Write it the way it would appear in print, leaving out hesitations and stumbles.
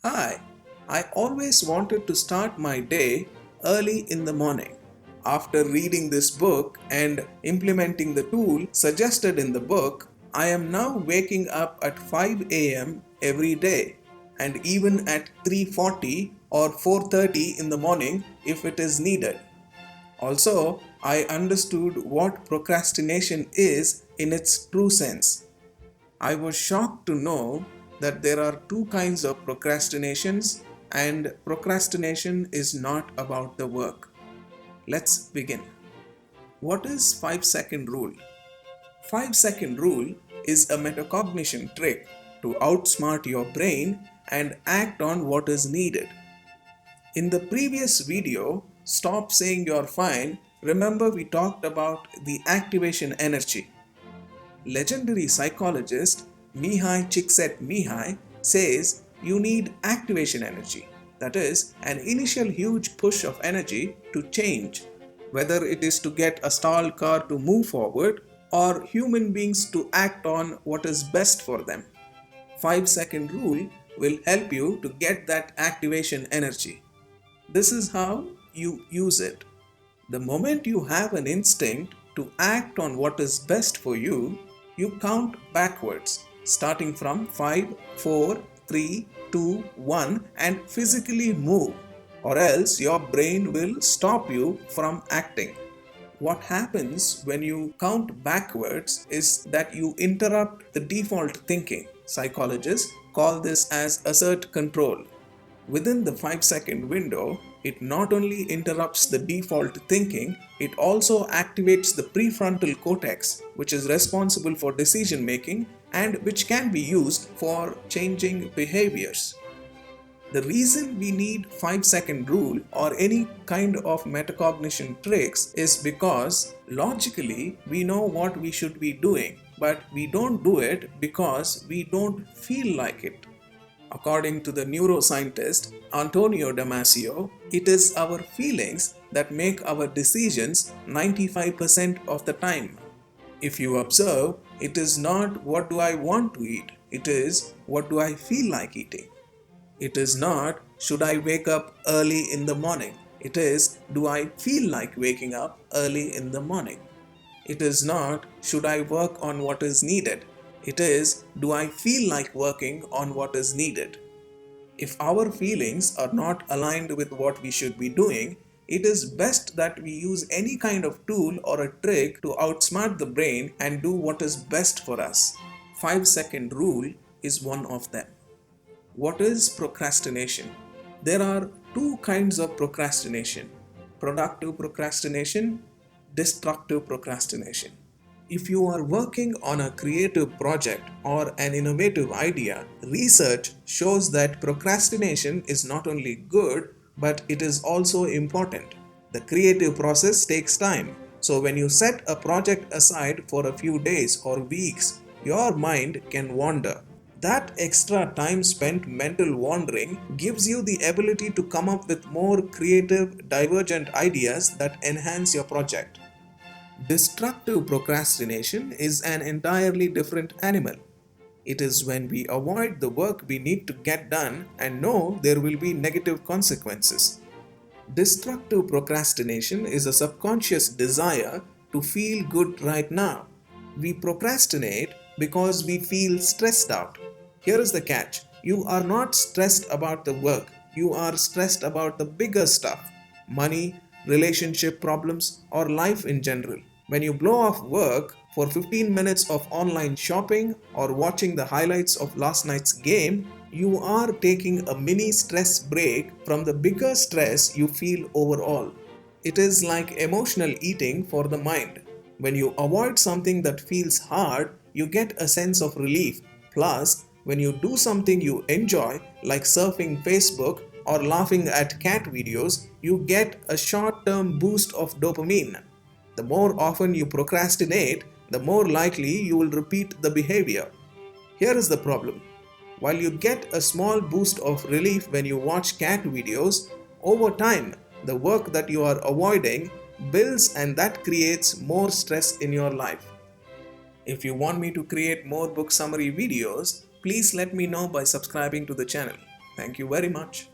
Hi, I always wanted to start my day early in the morning. After reading this book and implementing the tool suggested in the book, I am now waking up at 5 a.m. every day and even at 3:40 or 4:30 in the morning if it is needed. Also, I understood what procrastination is in its true sense. I was shocked to know that there are two kinds of procrastinations, and procrastination is not about the work. Let's begin. What is 5-second rule? 5-second rule is a metacognition trick to outsmart your brain and act on what is needed. In the previous video, Stop Saying You're Fine, remember we talked about the activation energy. Legendary psychologist Mihai Csikszentmihalyi says you need activation energy, that is, an initial huge push of energy to change, whether it is to get a stalled car to move forward or human beings to act on what is best for them. 5-second rule will help you to get that activation energy. This is how you use it. The moment you have an instinct to act on what is best for you, you count backwards, starting from 5, 4, 3, 2, 1 and physically move, or else your brain will stop you from acting. What happens when you count backwards is that you interrupt the default thinking. Psychologists call this as assert control. Within the 5-second window, it not only interrupts the default thinking, it also activates the prefrontal cortex, which is responsible for decision making and which can be used for changing behaviors. The reason we need 5-second rule or any kind of metacognition tricks is because logically we know what we should be doing, but we don't do it because we don't feel like it. According to the neuroscientist Antonio Damasio, it is our feelings that make our decisions 95% of the time. If you observe, it is not what do I want to eat, it is what do I feel like eating. It is not should I wake up early in the morning, it is do I feel like waking up early in the morning. It is not should I work on what is needed, it is do I feel like working on what is needed. If our feelings are not aligned with what we should be doing, it is best that we use any kind of tool or a trick to outsmart the brain and do what is best for us. 5-second rule is one of them. What is procrastination? There are two kinds of procrastination: productive procrastination, destructive procrastination. If you are working on a creative project or an innovative idea, research shows that procrastination is not only good, but it is also important. The creative process takes time. So when you set a project aside for a few days or weeks, your mind can wander. That extra time spent mental wandering gives you the ability to come up with more creative, divergent ideas that enhance your project. Destructive procrastination is an entirely different animal. It is when we avoid the work we need to get done and know there will be negative consequences. Destructive procrastination is a subconscious desire to feel good right now. We procrastinate because we feel stressed out. Here is the catch: you are not stressed about the work, you are stressed about the bigger stuff: money, relationship problems, or life in general. When you blow off work for 15 minutes of online shopping or watching the highlights of last night's game, you are taking a mini stress break from the bigger stress you feel overall. It is like emotional eating for the mind. When you avoid something that feels hard, you get a sense of relief. Plus, when you do something you enjoy, like surfing Facebook or laughing at cat videos, you get a short term boost of dopamine. The more often you procrastinate, the more likely you will repeat the behavior. Here is the problem: while you get a small boost of relief when you watch cat videos, over time, the work that you are avoiding builds and that creates more stress in your life. If you want me to create more book summary videos, please let me know by subscribing to the channel. Thank you very much.